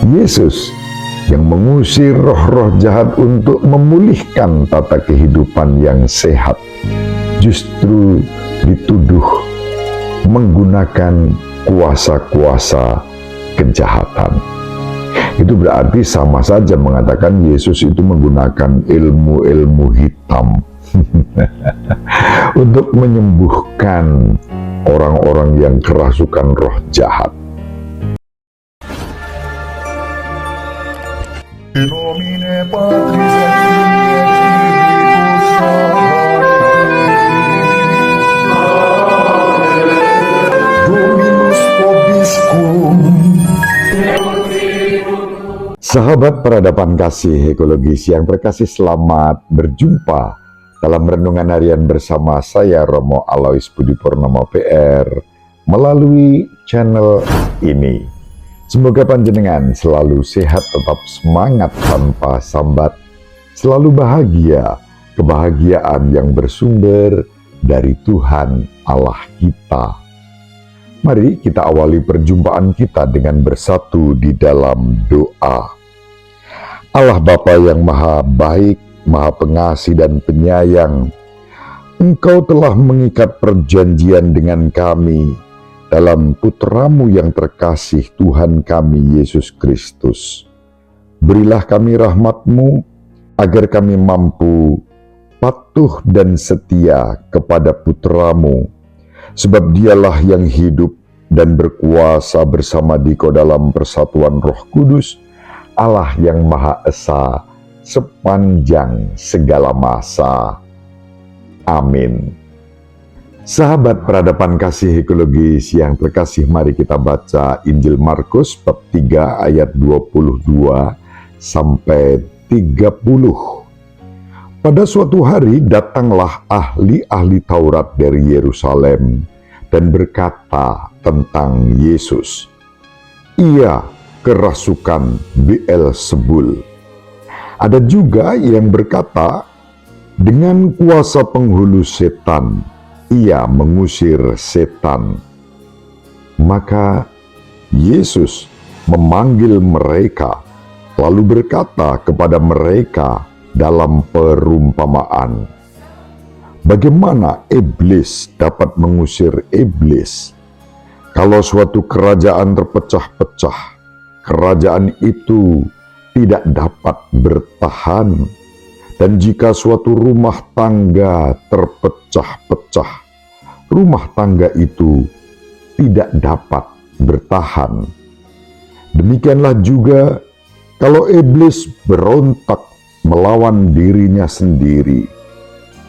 Yesus yang mengusir roh-roh jahat untuk memulihkan tata kehidupan yang sehat, justru dituduh menggunakan kuasa-kuasa kejahatan. Itu berarti sama saja mengatakan Yesus itu menggunakan ilmu-ilmu hitam untuk menyembuhkan orang-orang yang kerasukan roh jahat. In nomine Patris et Dominus vobiscum. Sahabat peradaban kasih ekologis yang terkasih, selamat berjumpa dalam renungan harian bersama saya Romo Alois Budi Purnomo PR melalui channel ini. Semoga panjenengan selalu sehat, tetap semangat tanpa sambat, selalu bahagia, kebahagiaan yang bersumber dari Tuhan Allah kita. Mari kita awali perjumpaan kita dengan bersatu di dalam doa. Allah Bapa yang Maha Baik, Maha Pengasih dan Penyayang, Engkau telah mengikat perjanjian dengan kami dalam Putra-Mu yang terkasih, Tuhan kami Yesus Kristus. Berilah kami rahmat-Mu agar kami mampu patuh dan setia kepada Putra-Mu, sebab Dialah yang hidup dan berkuasa bersama Dikau dalam persatuan Roh Kudus, Allah yang Maha Esa sepanjang segala masa. Amin. Sahabat peradaban kasih ekologis yang terkasih, mari kita baca Injil Markus bab 3 ayat 22 sampai 30. Pada suatu hari datanglah ahli-ahli Taurat dari Yerusalem dan berkata tentang Yesus, "Ia kerasukan Beelzebul." Ada juga yang berkata, "Dengan kuasa penghulu setan Ia mengusir setan." Maka Yesus memanggil mereka, lalu berkata kepada mereka dalam perumpamaan, "Bagaimana iblis dapat mengusir iblis? Kalau suatu kerajaan terpecah-pecah, kerajaan itu tidak dapat bertahan. Dan jika suatu rumah tangga terpecah-pecah, rumah tangga itu tidak dapat bertahan. Demikianlah juga kalau iblis berontak melawan dirinya sendiri.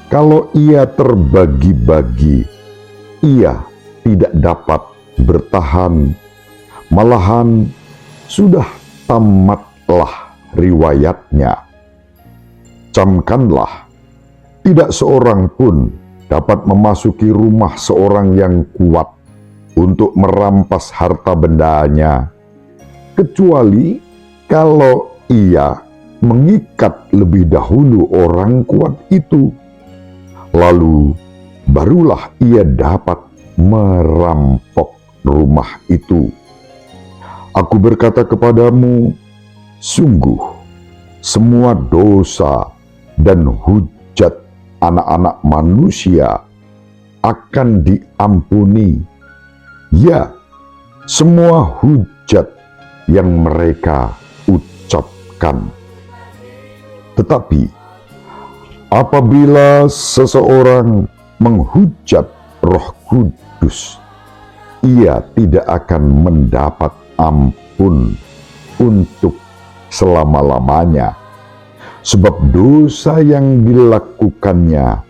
Kalau ia terbagi-bagi, ia tidak dapat bertahan. Malahan sudah tamatlah riwayatnya. Camkanlah, tidak seorang pun dapat memasuki rumah seorang yang kuat untuk merampas harta bendanya, kecuali kalau ia mengikat lebih dahulu orang kuat itu. Lalu barulah ia dapat merampok rumah itu. Aku berkata kepadamu, sungguh semua dosa dan hujat anak-anak manusia akan diampuni, ya, semua hujat yang mereka ucapkan. Tetapi apabila seseorang menghujat Roh Kudus, ia tidak akan mendapat ampun untuk selama-lamanya, sebab dosa yang dilakukannya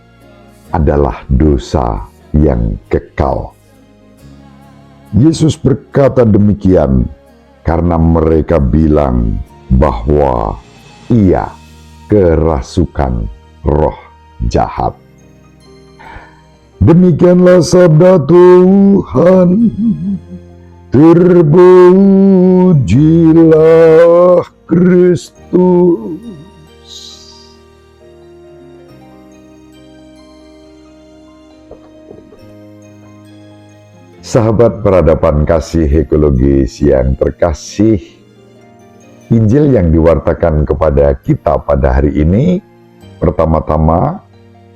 adalah dosa yang kekal. Yesus berkata demikian karena mereka bilang bahwa ia kerasukan roh jahat. Demikianlah sabda Tuhan. Terpujilah Kristus. Sahabat peradaban kasih ekologis yang terkasih, Injil yang diwartakan kepada kita pada hari ini pertama-tama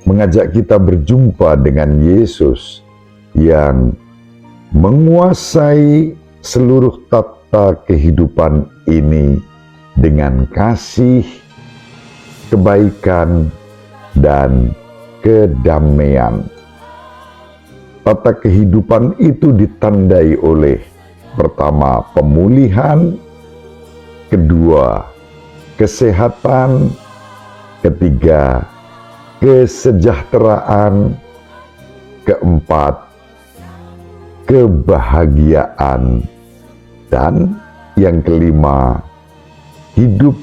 mengajak kita berjumpa dengan Yesus yang menguasai seluruh tata kehidupan ini dengan kasih, kebaikan, dan kedamaian. Tata kehidupan itu ditandai oleh pertama, pemulihan, kedua, kesehatan, ketiga, kesejahteraan, keempat, kebahagiaan, dan yang kelima, hidup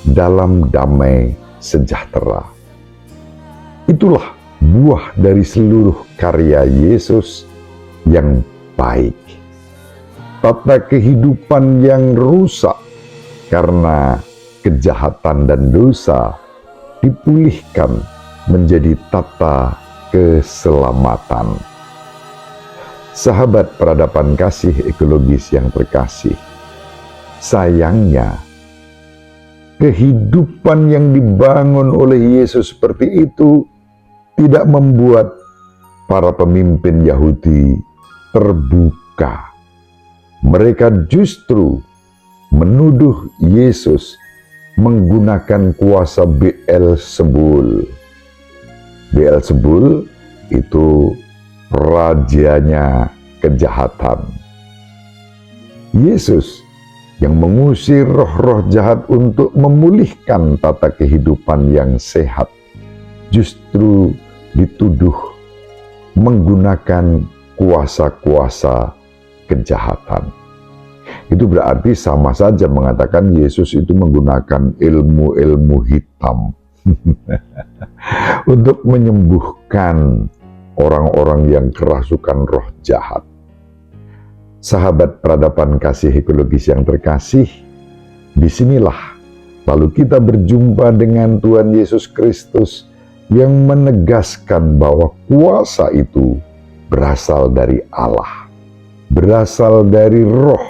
dalam damai sejahtera. Itulah buah dari seluruh karya Yesus yang baik. Tata kehidupan yang rusak karena kejahatan dan dosa dipulihkan menjadi tata keselamatan. Sahabat peradaban kasih ekologis yang terkasih, sayangnya kehidupan yang dibangun oleh Yesus seperti itu tidak membuat para pemimpin Yahudi terbuka. Mereka justru menuduh Yesus menggunakan kuasa Beelzebul. Beelzebul itu rajanya kejahatan. Yesus yang mengusir roh-roh jahat untuk memulihkan tata kehidupan yang sehat, justru dituduh menggunakan kuasa-kuasa kejahatan. Itu berarti sama saja mengatakan Yesus itu menggunakan ilmu-ilmu hitam untuk menyembuhkan orang-orang yang kerasukan roh jahat. Sahabat peradaban kasih ekologis yang terkasih, disinilah lalu kita berjumpa dengan Tuhan Yesus Kristus yang menegaskan bahwa kuasa itu berasal dari Allah, berasal dari Roh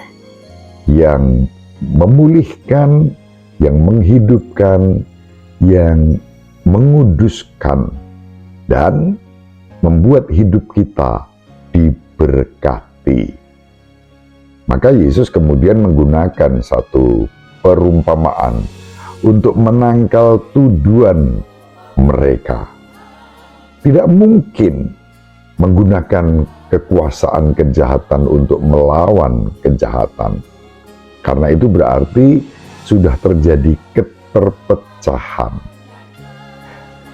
yang memulihkan, yang menghidupkan, yang menguduskan, dan membuat hidup kita diberkati. Maka Yesus kemudian menggunakan satu perumpamaan untuk menangkal tuduhan mereka. Tidak mungkin menggunakan kekuasaan kejahatan untuk melawan kejahatan. Karena itu berarti sudah terjadi keterpecahan.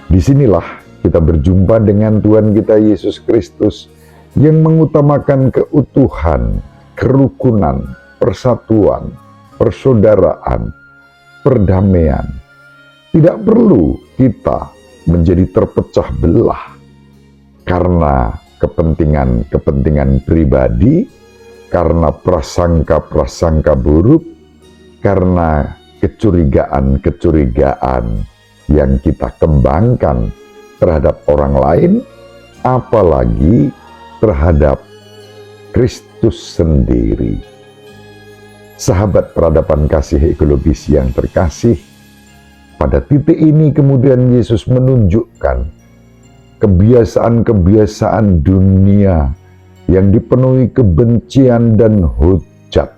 Disinilah kita berjumpa dengan Tuhan kita Yesus Kristus yang mengutamakan keutuhan, kerukunan, persatuan, persaudaraan, perdamaian. Tidak perlu kita menjadi terpecah belah karena kepentingan-kepentingan pribadi, karena prasangka-prasangka buruk, karena kecurigaan-kecurigaan yang kita kembangkan terhadap orang lain, apalagi terhadap Kristus sendiri. Sahabat peradaban kasih ekologis yang terkasih, pada titik ini kemudian Yesus menunjukkan kebiasaan-kebiasaan dunia yang dipenuhi kebencian dan hujat,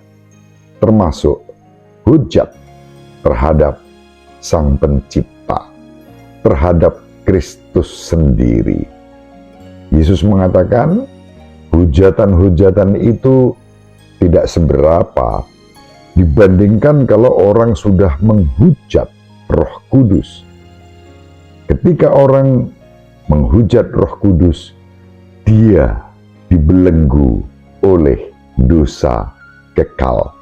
termasuk hujat terhadap Sang Pencipta, terhadap Kristus sendiri. Yesus mengatakan, hujatan-hujatan itu tidak seberapa dibandingkan kalau orang sudah menghujat Roh Kudus. Ketika orang menghujat Roh Kudus, dia dibelenggu oleh dosa kekal.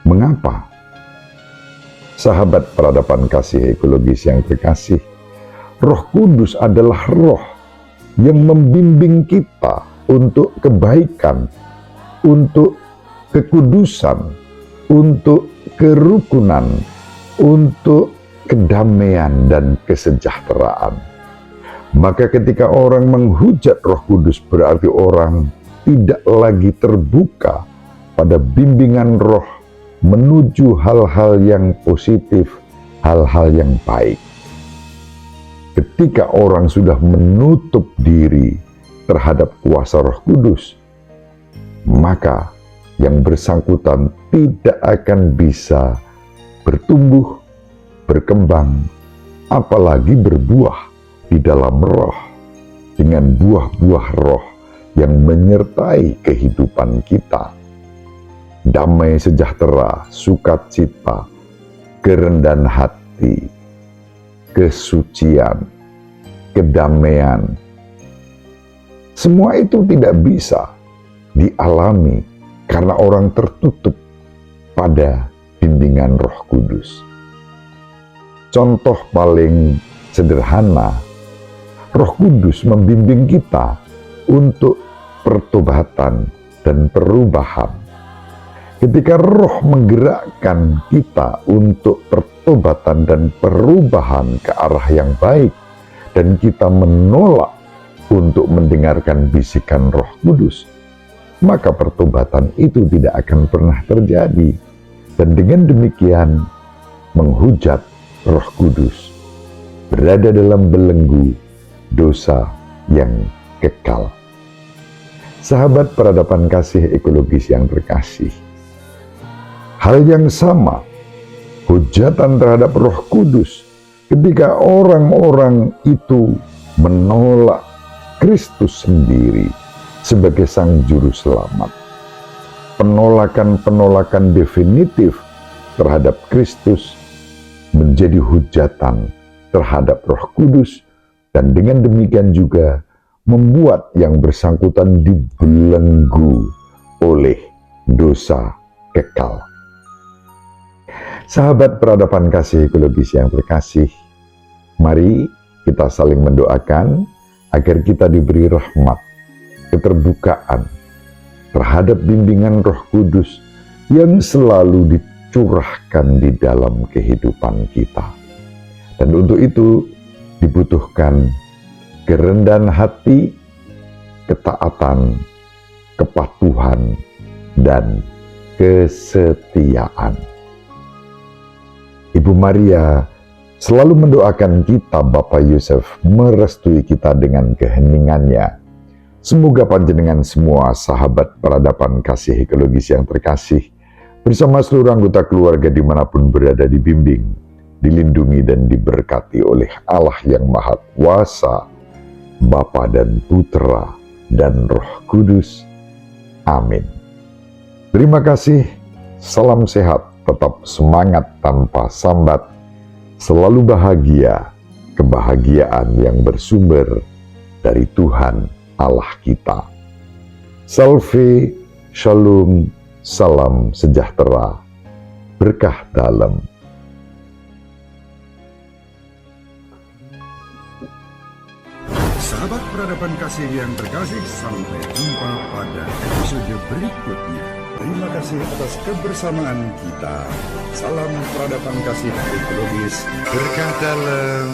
Mengapa? Sahabat peradaban kasih ekologis yang terkasih, Roh Kudus adalah roh yang membimbing kita untuk kebaikan, untuk kekudusan, untuk kerukunan, untuk kedamaian dan kesejahteraan. Maka ketika orang menghujat Roh Kudus, berarti orang tidak lagi terbuka pada bimbingan roh menuju hal-hal yang positif, hal-hal yang baik. Ketika orang sudah menutup diri terhadap kuasa Roh Kudus, maka yang bersangkutan tidak akan bisa bertumbuh, berkembang, apalagi berbuah di dalam roh dengan buah-buah roh yang menyertai kehidupan kita. Damai sejahtera, sukacita, kerendahan hati, kesucian, kedamaian. Semua itu tidak bisa dialami karena orang tertutup pada bimbingan Roh Kudus. Contoh paling sederhana, Roh Kudus membimbing kita untuk pertobatan dan perubahan. Ketika Roh menggerakkan kita untuk pertobatan dan perubahan ke arah yang baik, dan kita menolak untuk mendengarkan bisikan Roh Kudus, maka pertobatan itu tidak akan pernah terjadi. Dan dengan demikian menghujat Roh Kudus, berada dalam belenggu dosa yang kekal. Sahabat peradaban kasih ekologis yang terkasih, hal yang sama, hujatan terhadap Roh Kudus ketika orang-orang itu menolak Kristus sendiri sebagai Sang Juru Selamat. Penolakan-penolakan definitif terhadap Kristus menjadi hujatan terhadap Roh Kudus, dan dengan demikian juga membuat yang bersangkutan dibelenggu oleh dosa kekal. Sahabat peradaban kasih ekologis yang terkasih, mari kita saling mendoakan agar kita diberi rahmat, keterbukaan terhadap bimbingan Roh Kudus yang selalu dicurahkan di dalam kehidupan kita. Dan untuk itu dibutuhkan kerendahan hati, ketaatan, kepatuhan, dan kesetiaan. Ibu Maria selalu mendoakan kita, Bapak Yosef merestui kita dengan keheningannya. Semoga panjenengan semua sahabat peradaban kasih ekologis yang terkasih, bersama seluruh anggota keluarga dimanapun berada, dibimbing, dilindungi dan diberkati oleh Allah yang Maha Kuasa, Bapa dan Putra dan Roh Kudus. Amin. Terima kasih, salam sehat, tetap semangat tanpa sambat, selalu bahagia, kebahagiaan yang bersumber dari Tuhan Allah kita. Salve, shalom, salam sejahtera, berkah dalam. Sahabat peradaban kasih yang terkasih, sampai jumpa pada episode berikutnya. Terima kasih atas kebersamaan kita. Salam peradaban kasih ekologis, berkah dalam.